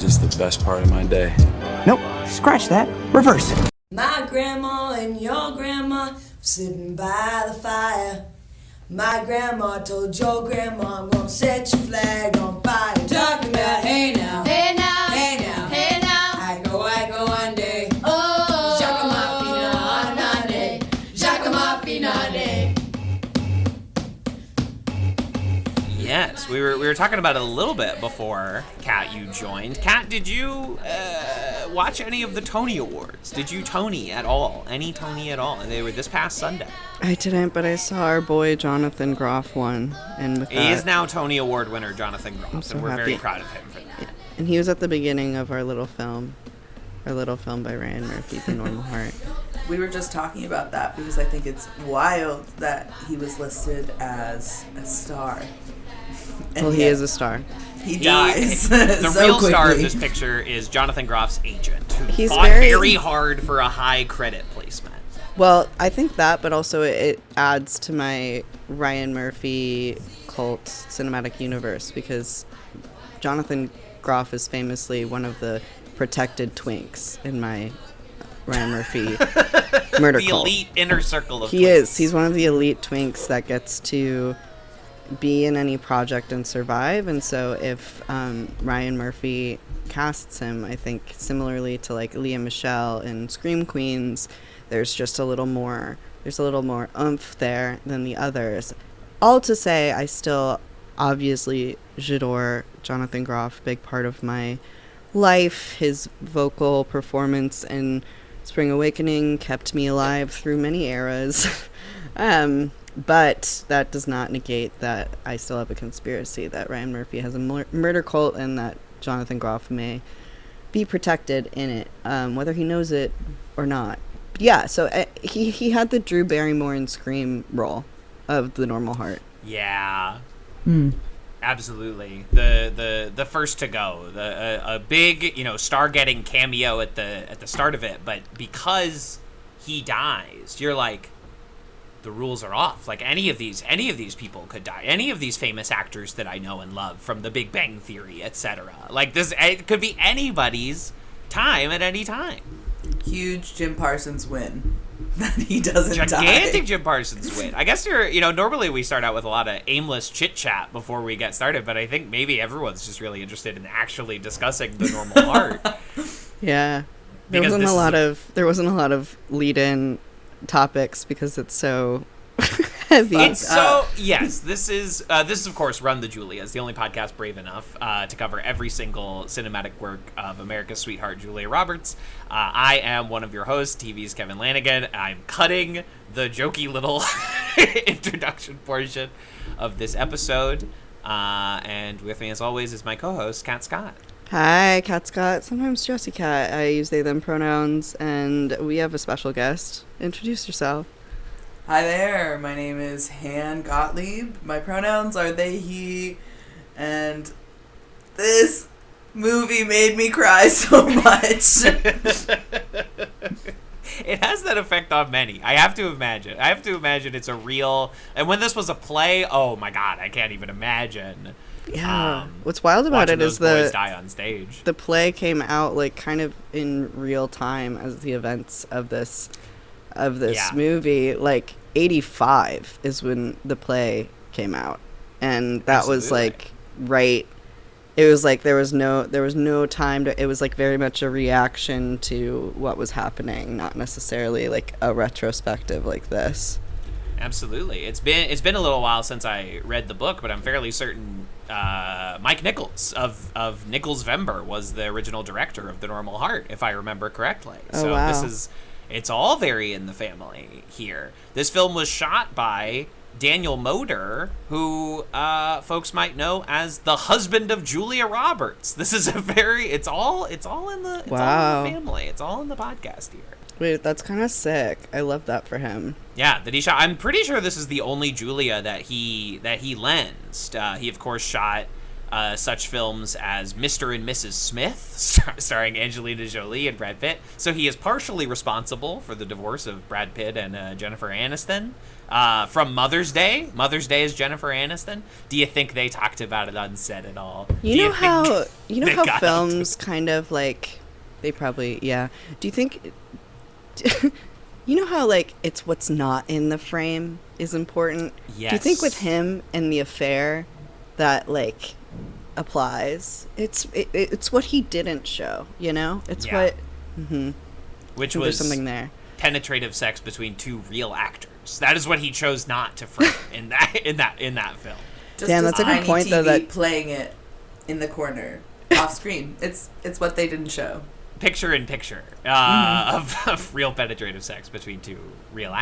just the best part of my day. Nope, scratch that. Reverse it. My grandma and your grandma sitting by the fire. My grandma told your grandma, I'm gonna set your flag on fire. Talking about hey now, Hey now, hey now, hey now. I go one day. Oh, Jacques Mafinade, Jacques Mafinade. Yes, we were talking about it a little bit before, Kat, you joined. Kat, did you watch any of the Tony Awards? Did you Tony at all? Any Tony at all? They were this past Sunday. I didn't, but I saw our boy Jonathan Groff won, and with He is now Tony Award winner Jonathan Groff, so and we're happy. very proud of him for that. and he was at the beginning of our little film by Ryan Murphy, The Normal Heart. We were just talking about that because I think it's wild that he was listed as a star. And Well, he yet is a star. He dies. The so real star of quickly. this picture is Jonathan Groff's agent, who He's fought very- very hard for a high credit placement. Well, I think that, but also it adds to my Ryan Murphy cult cinematic universe because Jonathan Groff is famously one of the protected twinks in my Ryan Murphy murder The cult. elite inner circle of He twins. is. He's one of the elite twinks that gets to be in any project and survive. And so if Ryan Murphy casts him, I think similarly to like Lea Michele in Scream Queens, there's a little more oomph there than the others. All to say, I still obviously adore Jonathan Groff, big part of my life. His vocal performance in Spring Awakening kept me alive through many eras. But that does not negate that I still have a conspiracy that Ryan Murphy has a murder cult and that Jonathan Groff may be protected in it, whether he knows it or not. But yeah, so he had the Drew Barrymore in Scream role of The Normal Heart. Yeah. Absolutely. The first to go. A big, star-getting cameo at the start of it, but because he dies, you're like, the rules are off. Like any of these people could die. Any of these famous actors that I know and love from The Big Bang Theory, etc. Like this, it could be anybody's time at any time. Huge Jim Parsons win. That he doesn't Gigantic die. Jim Parsons win. I guess normally we start out with a lot of aimless chit chat before we get started, but I think maybe everyone's just really interested in actually discussing The Normal Heart. Yeah, there Because wasn't a lot of lead-in topics because it's so heavy. It's so yes. This is of course Run the Julias, the only podcast brave enough to cover every single cinematic work of America's sweetheart Julia Roberts. I am one of your hosts, TV's Kevin Lanigan. I'm cutting the jokey little introduction portion of this episode, and with me as always is my co-host Kat Scott. Hi, Kat Scott. Sometimes Jessie Cat. I use they them pronouns, and we have a special guest. Introduce yourself. Hi there, my name is Han Gottlieb. My pronouns are they, he, and this movie made me cry so much. It has that effect on many. I have to imagine it's a real... And when this was a play, oh my god, I can't even imagine. Yeah. What's wild about watching it is those boys die on stage. the play came out like kind of in real time as the events of this Yeah. movie. Like 85 is when the play came out, and that was Absolutely. like right. It was like there was no time to. It was like very much a reaction to what was happening, not necessarily like a retrospective like this. Absolutely. It's been a little while since I read the book, but I'm fairly certain Mike Nichols of Nichols Vember was the original director of The Normal Heart, if I remember correctly. Oh, So wow. it's all very in the family here. This film was shot by Daniel Moder, who folks might know as the husband of Julia Roberts. This is it's all in the family. It's all in the podcast here. Wait, that's kind of sick. I love that for him. Yeah, that he shot. I'm pretty sure this is the only Julia that he lensed. He of course shot such films as Mr. and Mrs. Smith, starring Angelina Jolie and Brad Pitt. So he is partially responsible for the divorce of Brad Pitt and Jennifer Aniston. From Mother's Day. Mother's Day is Jennifer Aniston. Do you think they talked about it on set at all? You know how they got films kind of like they probably Do you think you know how like it's what's not in the frame is important? Yes. Do you think with him and the affair that like applies? It's what he didn't show, you know? It's Yeah. what which there's was something there. penetrative sex between two real actors. That is what he chose not to frame in that film. Just Damn, a that's a good tiny point, though, TV that- playing it in the corner off screen. It's what they didn't show. Picture in picture of real penetrative sex between two real actors.